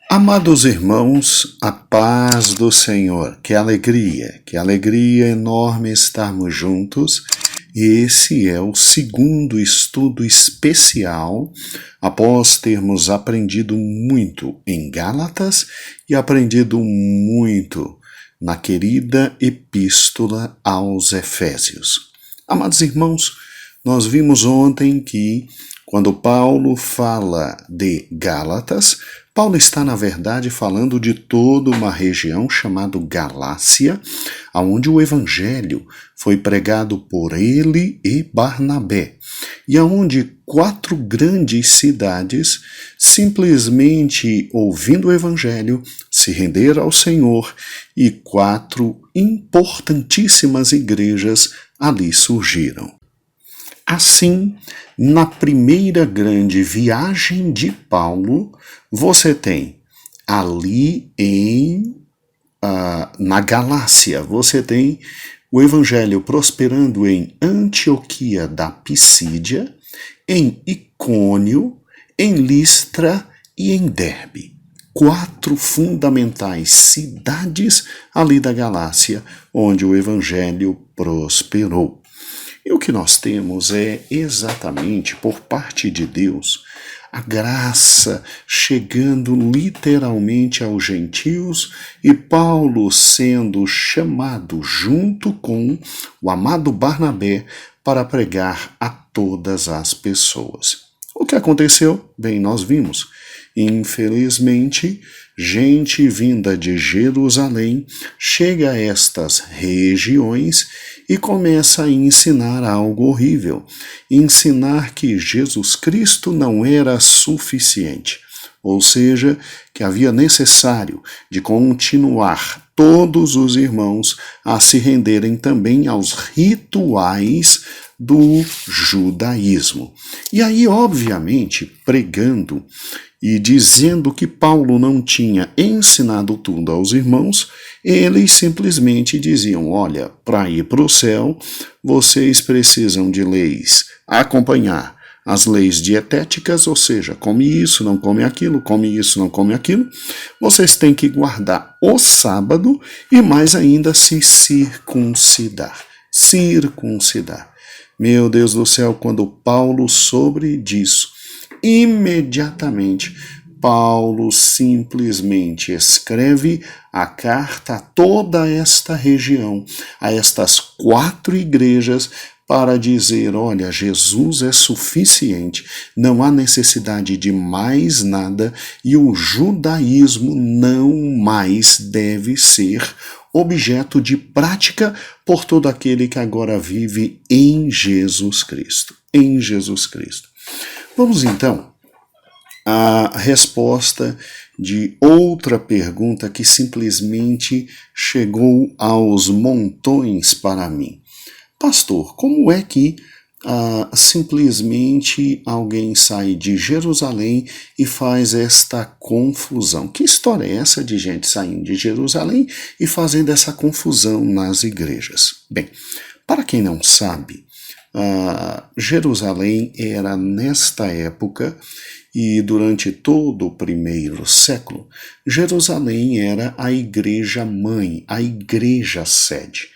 Amados irmãos, a paz do Senhor, que alegria enorme estarmos juntos. Esse é o segundo estudo especial, após termos aprendido muito em Gálatas e aprendido muito na querida Epístola aos Efésios. Amados irmãos, nós vimos ontem que, quando Paulo fala de Gálatas, Paulo está, na verdade, falando de toda uma região chamada Galácia, onde o Evangelho foi pregado por ele e Barnabé, e onde 4 grandes cidades, simplesmente ouvindo o Evangelho, se renderam ao Senhor, e 4 importantíssimas igrejas ali surgiram. Assim, na primeira grande viagem de Paulo, você tem ali na Galácia, você tem o Evangelho prosperando em Antioquia da Pisídia, em Icônio, em Listra e em Derbe. 4 fundamentais cidades ali da Galácia, onde o Evangelho prosperou. E o que nós temos é exatamente, por parte de Deus, a graça chegando literalmente aos gentios e Paulo sendo chamado junto com o amado Barnabé para pregar a todas as pessoas. O que aconteceu? Bem, nós vimos. Infelizmente, gente vinda de Jerusalém chega a estas regiões e começa a ensinar algo horrível. Ensinar que Jesus Cristo não era suficiente. Ou seja, que havia necessário de continuar todos os irmãos a se renderem também aos rituais do judaísmo. E aí, obviamente, pregando e dizendo que Paulo não tinha ensinado tudo aos irmãos, eles simplesmente diziam: olha, para ir para o céu, vocês precisam de leis, acompanhar as leis dietéticas, ou seja, come isso, não come aquilo, come isso, não come aquilo. Vocês têm que guardar o sábado e mais ainda se circuncidar. Circuncidar. Meu Deus do céu, quando Paulo soube disso, imediatamente Paulo simplesmente escreve a carta a toda esta região, a estas 4 igrejas, para dizer: olha, Jesus é suficiente, não há necessidade de mais nada e o judaísmo não mais deve ser objeto de prática por todo aquele que agora vive em Jesus Cristo. Em Jesus Cristo. Vamos então à resposta de outra pergunta que simplesmente chegou aos montões para mim. Pastor, como é que simplesmente alguém sai de Jerusalém e faz esta confusão? Que história é essa de gente saindo de Jerusalém e fazendo essa confusão nas igrejas? Bem, para quem não sabe, Jerusalém era, nesta época e durante todo o primeiro século, Jerusalém era a igreja mãe, a igreja sede.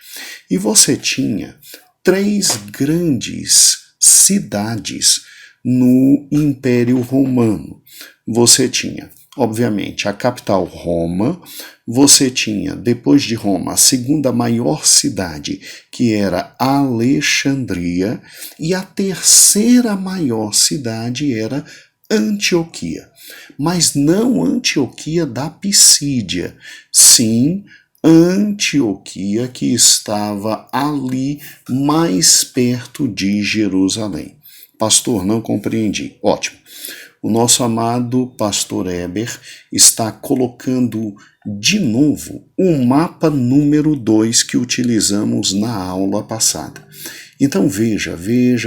E você tinha 3 grandes cidades no Império Romano. Você tinha, obviamente, a capital Roma, você tinha, depois de Roma, a segunda maior cidade, que era Alexandria, e a terceira maior cidade era Antioquia. Mas não Antioquia da Pisídia, sim Antioquia, que estava ali mais perto de Jerusalém. Pastor, não compreendi. Ótimo. O nosso amado pastor Eber está colocando de novo o mapa número 2 que utilizamos na aula passada. Então veja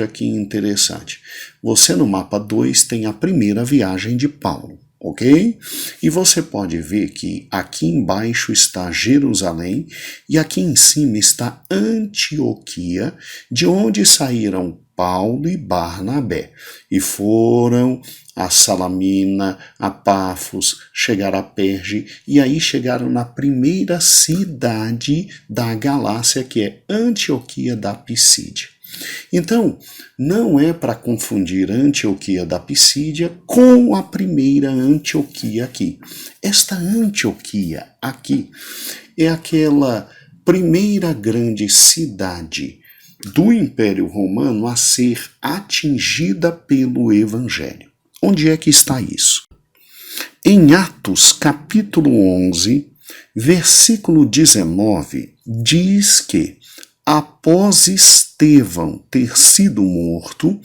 que interessante. Você no mapa 2 tem a primeira viagem de Paulo. Ok? E você pode ver que aqui embaixo está Jerusalém e aqui em cima está Antioquia, de onde saíram Paulo e Barnabé, e foram a Salamina, a Pafos, chegaram a Perge, e aí chegaram na primeira cidade da Galácia, que é Antioquia da Pisídia. Então, não é para confundir Antioquia da Pisídia com a primeira Antioquia aqui. Esta Antioquia aqui é aquela primeira grande cidade do Império Romano a ser atingida pelo Evangelho. Onde é que está isso? Em Atos, capítulo 11, versículo 19, diz que após Estevão ter sido morto,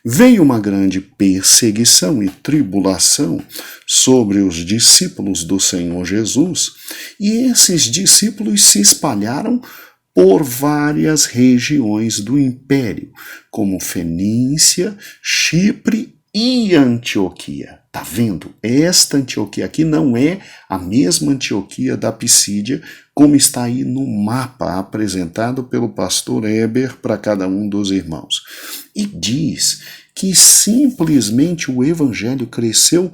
veio uma grande perseguição e tribulação sobre os discípulos do Senhor Jesus, e esses discípulos se espalharam por várias regiões do império, como Fenícia, Chipre e Antioquia. Tá vendo? Esta Antioquia aqui não é a mesma Antioquia da Pisídia, como está aí no mapa apresentado pelo pastor Eber para cada um dos irmãos. E diz que simplesmente o evangelho cresceu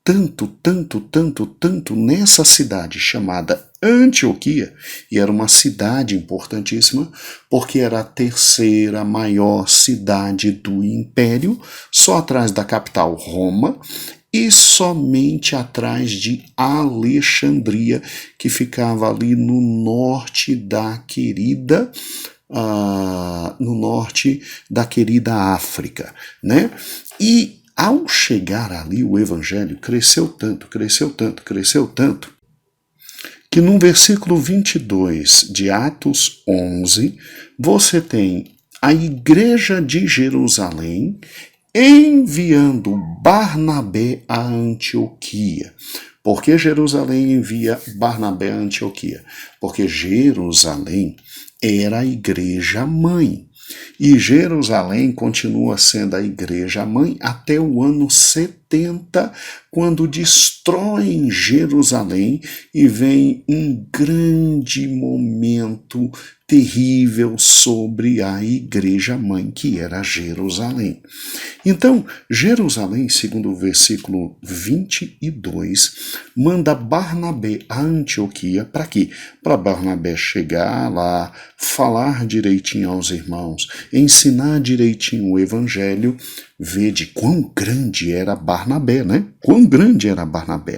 tanto nessa cidade chamada Antioquia, e era uma cidade importantíssima, porque era a terceira maior cidade do império, só atrás da capital Roma, e somente atrás de Alexandria, que ficava ali no norte da querida África, né? E ao chegar ali, o evangelho cresceu tanto, que no versículo 22 de Atos 11, você tem a igreja de Jerusalém enviando Barnabé a Antioquia. Por que Jerusalém envia Barnabé a Antioquia? Porque Jerusalém era a igreja mãe. E Jerusalém continua sendo a igreja mãe até o ano 70, quando destroem Jerusalém e vem um grande momento terrível sobre a igreja mãe, que era Jerusalém. Então, Jerusalém, segundo o versículo 22, manda Barnabé a Antioquia para quê? Para Barnabé chegar lá, falar direitinho aos irmãos, ensinar direitinho o evangelho, ver de quão grande era Barnabé, né? Quão grande era Barnabé.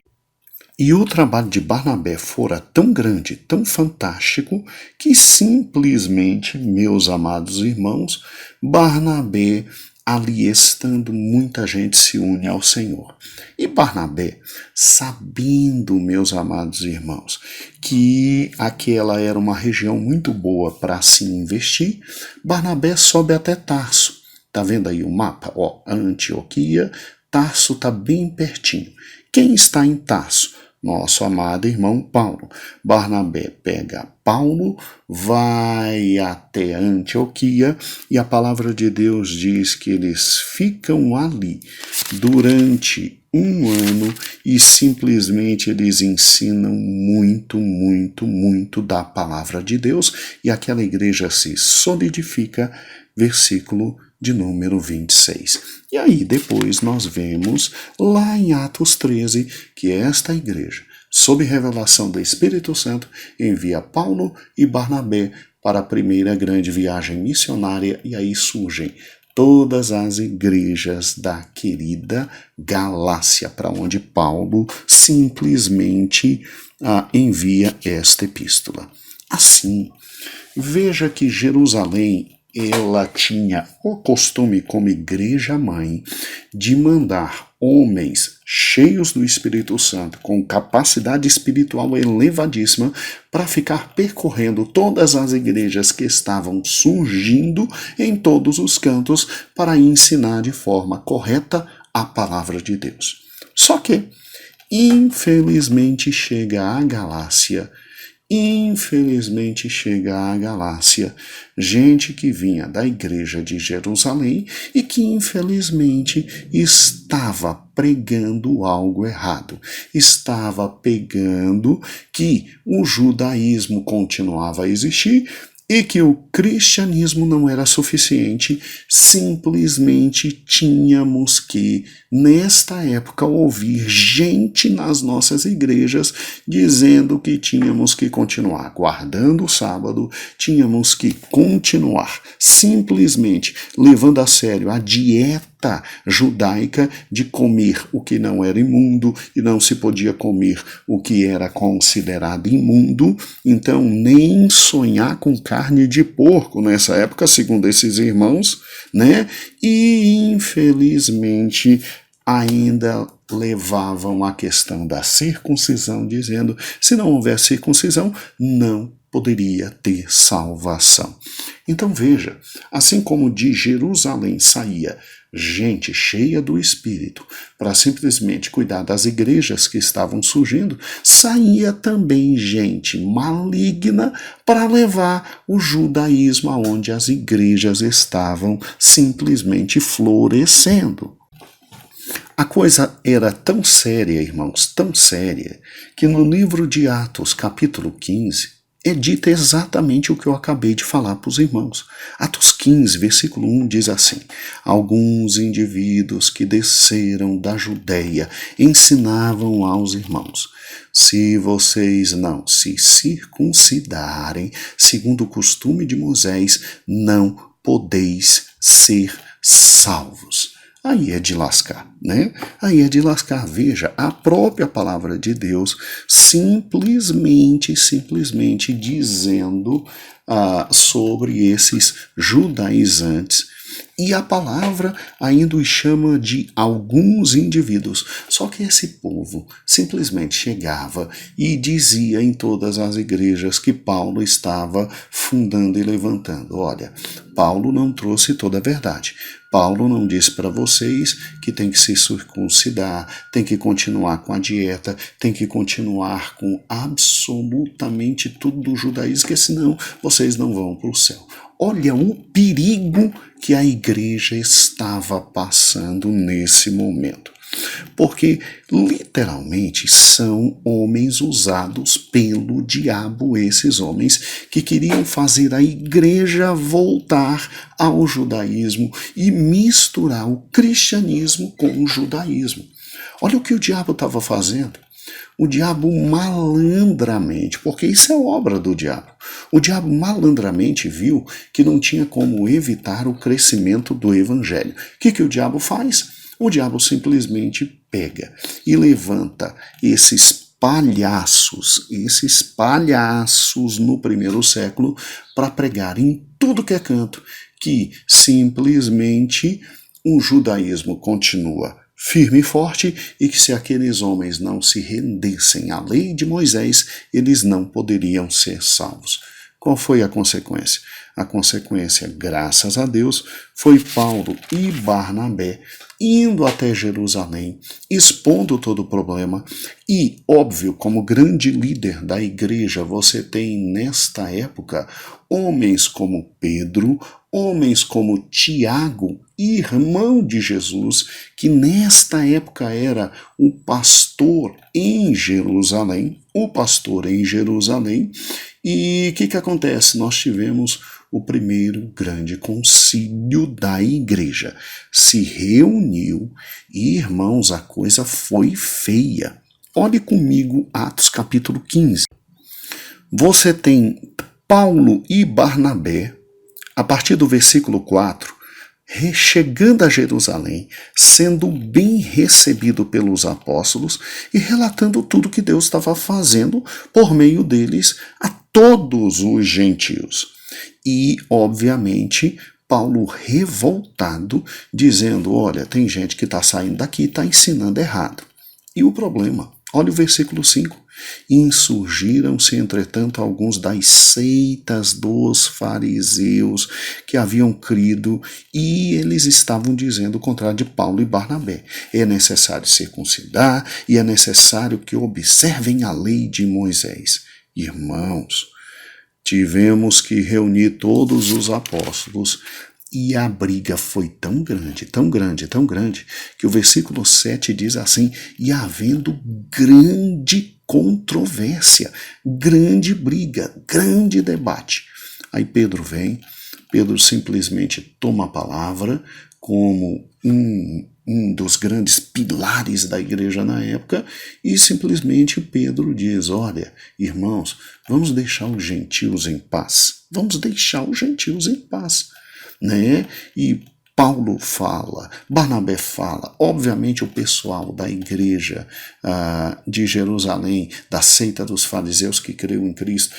E o trabalho de Barnabé fora tão grande, tão fantástico, que simplesmente, meus amados irmãos, Barnabé, ali estando, muita gente se une ao Senhor. E Barnabé, sabendo, meus amados irmãos, que aquela era uma região muito boa para se investir, Barnabé sobe até Tarso. Tá vendo aí o mapa? Ó, Antioquia, Tarso está bem pertinho. Quem está em Tarso? Nosso amado irmão Paulo. Barnabé pega Paulo, vai até Antioquia, e a palavra de Deus diz que eles ficam ali durante um ano e simplesmente eles ensinam muito da palavra de Deus, e aquela igreja se solidifica, versículo de número 26. E aí depois nós vemos lá em Atos 13 que esta igreja, sob revelação do Espírito Santo, envia Paulo e Barnabé para a primeira grande viagem missionária, e aí surgem todas as igrejas da querida Galácia, para onde Paulo simplesmente envia esta epístola. Assim, veja que Jerusalém, ela tinha o costume, como igreja mãe, de mandar homens cheios do Espírito Santo, com capacidade espiritual elevadíssima, para ficar percorrendo todas as igrejas que estavam surgindo em todos os cantos, para ensinar de forma correta a palavra de Deus. Só que, infelizmente, chega a Galácia, gente que vinha da igreja de Jerusalém e que infelizmente estava pregando algo errado. Estava pregando que o judaísmo continuava a existir e que o cristianismo não era suficiente, simplesmente tínhamos que, nesta época, ouvir gente nas nossas igrejas dizendo que tínhamos que continuar guardando o sábado, tínhamos que continuar simplesmente levando a sério a dieta judaica de comer o que não era imundo e não se podia comer o que era considerado imundo, então nem sonhar com carne de porco nessa época, segundo esses irmãos, né? E infelizmente ainda levavam a questão da circuncisão, dizendo: se não houver circuncisão, não poderia ter salvação. Então veja, assim como de Jerusalém saía gente cheia do Espírito para simplesmente cuidar das igrejas que estavam surgindo, saía também gente maligna para levar o judaísmo aonde as igrejas estavam simplesmente florescendo. A coisa era tão séria, irmãos, tão séria, que no livro de Atos, capítulo 15, é dito exatamente o que eu acabei de falar para os irmãos. Atos 15, versículo 1 diz assim: alguns indivíduos que desceram da Judéia ensinavam aos irmãos: se vocês não se circuncidarem, segundo o costume de Moisés, não podeis ser salvos. Aí é de lascar, né? Aí é de lascar. Veja, a própria palavra de Deus simplesmente dizendo sobre esses judaizantes. E a palavra ainda os chama de alguns indivíduos. Só que esse povo simplesmente chegava e dizia em todas as igrejas que Paulo estava fundando e levantando: olha, Paulo não trouxe toda a verdade. Paulo não disse para vocês que tem que se circuncidar, tem que continuar com a dieta, tem que continuar com absolutamente tudo do judaísmo, porque senão vocês não vão para o céu. Olha o perigo que a igreja estava passando nesse momento. Porque literalmente são homens usados pelo diabo, esses homens que queriam fazer a igreja voltar ao judaísmo e misturar o cristianismo com o judaísmo. Olha o que o diabo estava fazendo. O diabo malandramente, porque isso é obra do diabo, o diabo malandramente viu que não tinha como evitar o crescimento do evangelho. O que o diabo faz? O diabo simplesmente pega e levanta esses palhaços no primeiro século para pregar em tudo que é canto que simplesmente o judaísmo continua firme e forte e que se aqueles homens não se rendessem à lei de Moisés, eles não poderiam ser salvos. Qual foi a consequência? A consequência, graças a Deus, foi Paulo e Barnabé indo até Jerusalém, expondo todo o problema e, óbvio, como grande líder da igreja, você tem nesta época homens como Pedro, homens como Tiago, irmão de Jesus, que nesta época era o pastor em Jerusalém, e o que acontece? Nós tivemos o primeiro grande concílio da igreja. Se reuniu e, irmãos, a coisa foi feia. Olhe comigo Atos capítulo 15. Você tem Paulo e Barnabé, a partir do versículo 4, chegando a Jerusalém, sendo bem recebido pelos apóstolos e relatando tudo que Deus estava fazendo por meio deles a todos os gentios. E, obviamente, Paulo revoltado, dizendo: olha, tem gente que está saindo daqui e está ensinando errado. E o problema, olha o versículo 5. Insurgiram-se, entretanto, alguns das seitas dos fariseus que haviam crido, e eles estavam dizendo o contrário de Paulo e Barnabé. É necessário circuncidar e é necessário que observem a lei de Moisés. Irmãos, tivemos que reunir todos os apóstolos e a briga foi tão grande, que o versículo 7 diz assim: e havendo grande controvérsia, grande briga, grande debate. Aí Pedro vem, Pedro simplesmente toma a palavra como um dos grandes pilares da igreja na época, e simplesmente Pedro diz, olha, irmãos, vamos deixar os gentios em paz. Vamos deixar os gentios em paz. Né? E Paulo fala, Barnabé fala, obviamente o pessoal da igreja de Jerusalém, da seita dos fariseus que creu em Cristo,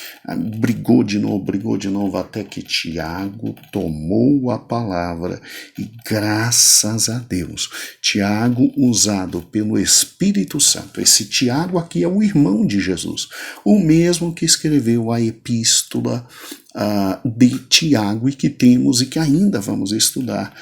brigou de novo, até que Tiago tomou a palavra e graças a Deus, Tiago usado pelo Espírito Santo, esse Tiago aqui é o irmão de Jesus, o mesmo que escreveu a epístola de Tiago e que temos e que ainda vamos estudar.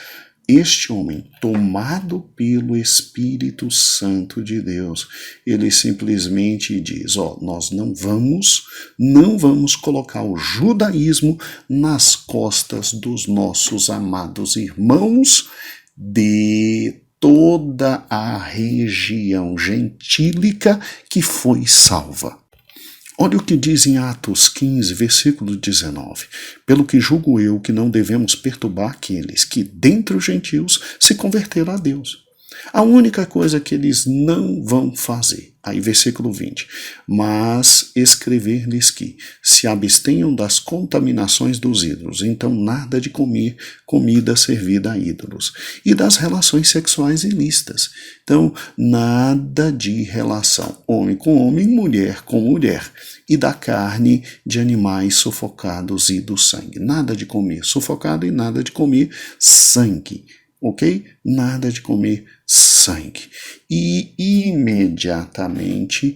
Este homem, tomado pelo Espírito Santo de Deus, ele simplesmente diz, nós não vamos colocar o judaísmo nas costas dos nossos amados irmãos de toda a região gentílica que foi salva. Olha o que diz em Atos 15, versículo 19. Pelo que julgo eu que não devemos perturbar aqueles que, dentre os gentios, se converteram a Deus. A única coisa que eles não vão fazer, aí versículo 20, mas escrever-lhes que se abstenham das contaminações dos ídolos, então nada de comer comida servida a ídolos, e das relações sexuais ilícitas, então nada de relação homem com homem, mulher com mulher, e da carne de animais sufocados e do sangue, nada de comer sufocado e nada de comer sangue. Ok? Nada de comer sangue. E imediatamente,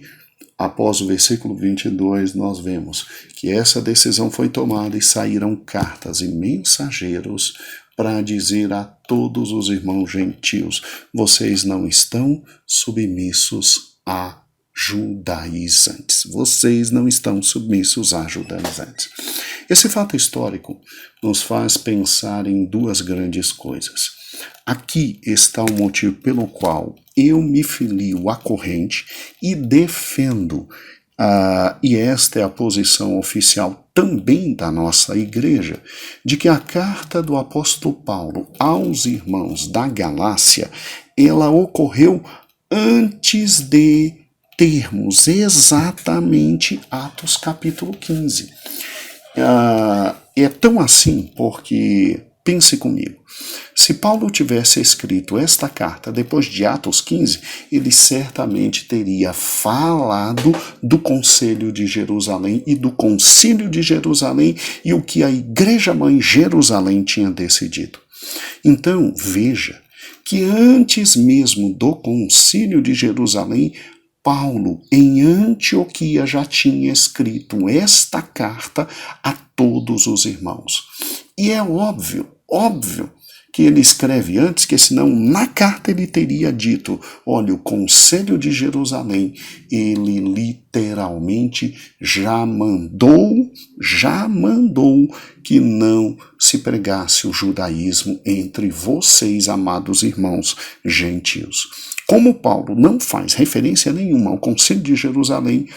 após o versículo 22, nós vemos que essa decisão foi tomada e saíram cartas e mensageiros para dizer a todos os irmãos gentios, vocês não estão submissos a judaizantes. Vocês não estão submissos a judaizantes. Esse fato histórico nos faz pensar em duas grandes coisas. Aqui está o motivo pelo qual eu me filio à corrente e defendo, e esta é a posição oficial também da nossa igreja, de que a carta do apóstolo Paulo aos irmãos da Galácia, ela ocorreu antes de termos exatamente Atos capítulo 15. É tão assim porque, pense comigo, se Paulo tivesse escrito esta carta depois de Atos 15, ele certamente teria falado do Conselho de Jerusalém e do Concílio de Jerusalém e o que a Igreja Mãe Jerusalém tinha decidido. Então, veja que antes mesmo do Concílio de Jerusalém, Paulo, em Antioquia, já tinha escrito esta carta a todos os irmãos. E é óbvio que ele escreve antes, que senão na carta ele teria dito, olha, o Conselho de Jerusalém, ele literalmente já mandou que não se pregasse o judaísmo entre vocês, amados irmãos gentios. Como Paulo não faz referência nenhuma ao Conselho de Jerusalém,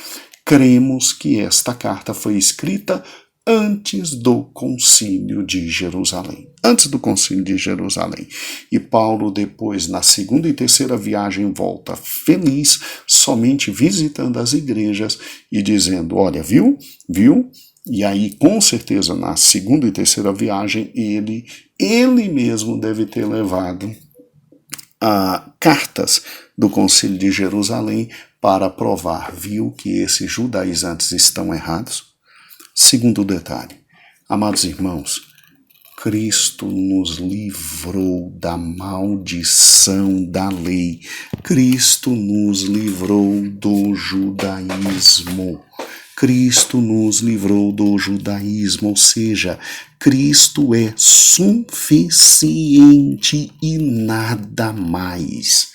cremos que esta carta foi escrita antes do Concílio de Jerusalém. Antes do Concílio de Jerusalém. E Paulo depois, na segunda e terceira viagem, volta feliz, somente visitando as igrejas e dizendo, olha, viu? E aí, com certeza, na segunda e terceira viagem, ele mesmo deve ter levado cartas do Concílio de Jerusalém para provar, viu, que esses judaizantes estão errados? Segundo detalhe, amados irmãos, Cristo nos livrou da maldição da lei. Cristo nos livrou do judaísmo. Cristo nos livrou do judaísmo, ou seja, Cristo é suficiente e nada mais.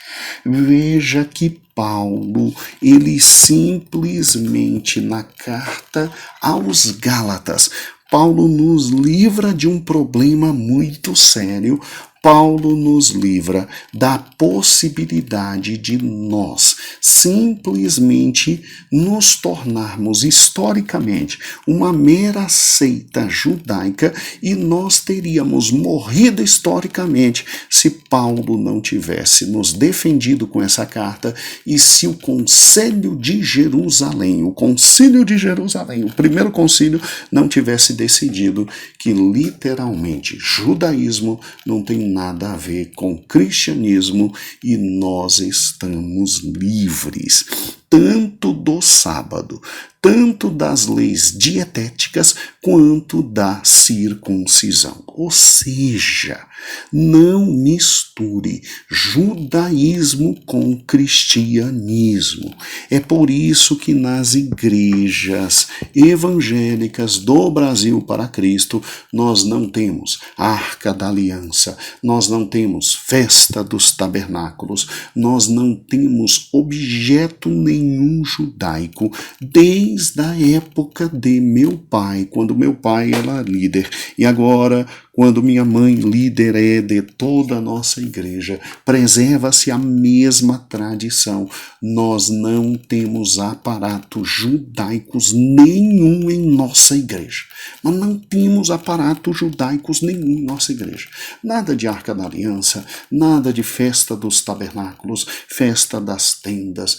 Veja que Paulo, ele simplesmente na carta aos Gálatas, Paulo nos livra de um problema muito sério. Paulo nos livra da possibilidade de nós simplesmente nos tornarmos historicamente uma mera seita judaica e nós teríamos morrido historicamente se Paulo não tivesse nos defendido com essa carta e se o Concílio de Jerusalém, o primeiro concílio, não tivesse decidido que literalmente judaísmo não tem nada a ver com cristianismo e nós estamos livres, tanto do sábado, tanto das leis dietéticas, quanto da circuncisão. Ou seja, não misture judaísmo com cristianismo. É por isso que nas igrejas evangélicas do Brasil para Cristo, nós não temos Arca da Aliança, nós não temos Festa dos Tabernáculos, nós não temos objeto nenhum judaico desde a época de meu pai, quando meu pai era líder, e agora, quando minha mãe líder é de toda a nossa igreja, preserva-se a mesma tradição. Nós não temos aparatos judaicos nenhum em nossa igreja. Nós não temos aparatos judaicos nenhum em nossa igreja. Nada de Arca da Aliança, nada de Festa dos Tabernáculos, Festa das Tendas,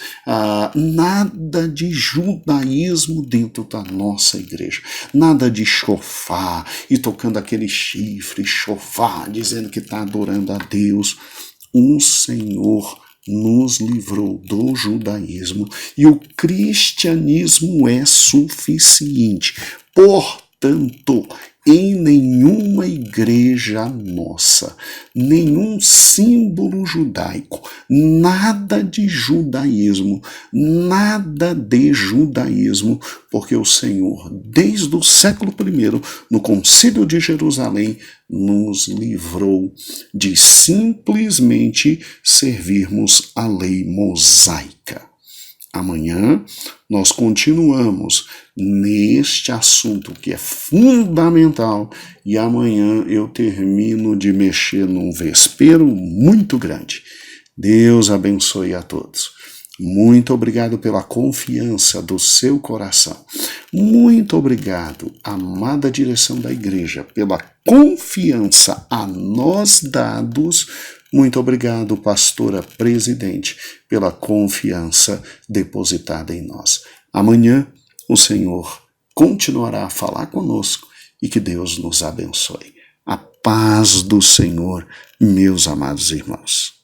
nada de judaísmo dentro da nossa igreja. Nada de chofar e tocando aquele chifre, chofar, dizendo que está adorando a Deus. O Senhor nos livrou do judaísmo e o cristianismo é suficiente. Portanto, em nenhuma igreja nossa, nenhum símbolo judaico, nada de judaísmo, porque o Senhor, desde o século I, no Concílio de Jerusalém, nos livrou de simplesmente servirmos a lei mosaica. Amanhã nós continuamos neste assunto que é fundamental e amanhã eu termino de mexer num vespeiro muito grande. Deus abençoe a todos. Muito obrigado pela confiança do seu coração. Muito obrigado, amada direção da igreja, pela confiança a nós dados. Muito obrigado, pastora presidente, pela confiança depositada em nós. Amanhã o Senhor continuará a falar conosco e que Deus nos abençoe. A paz do Senhor, meus amados irmãos.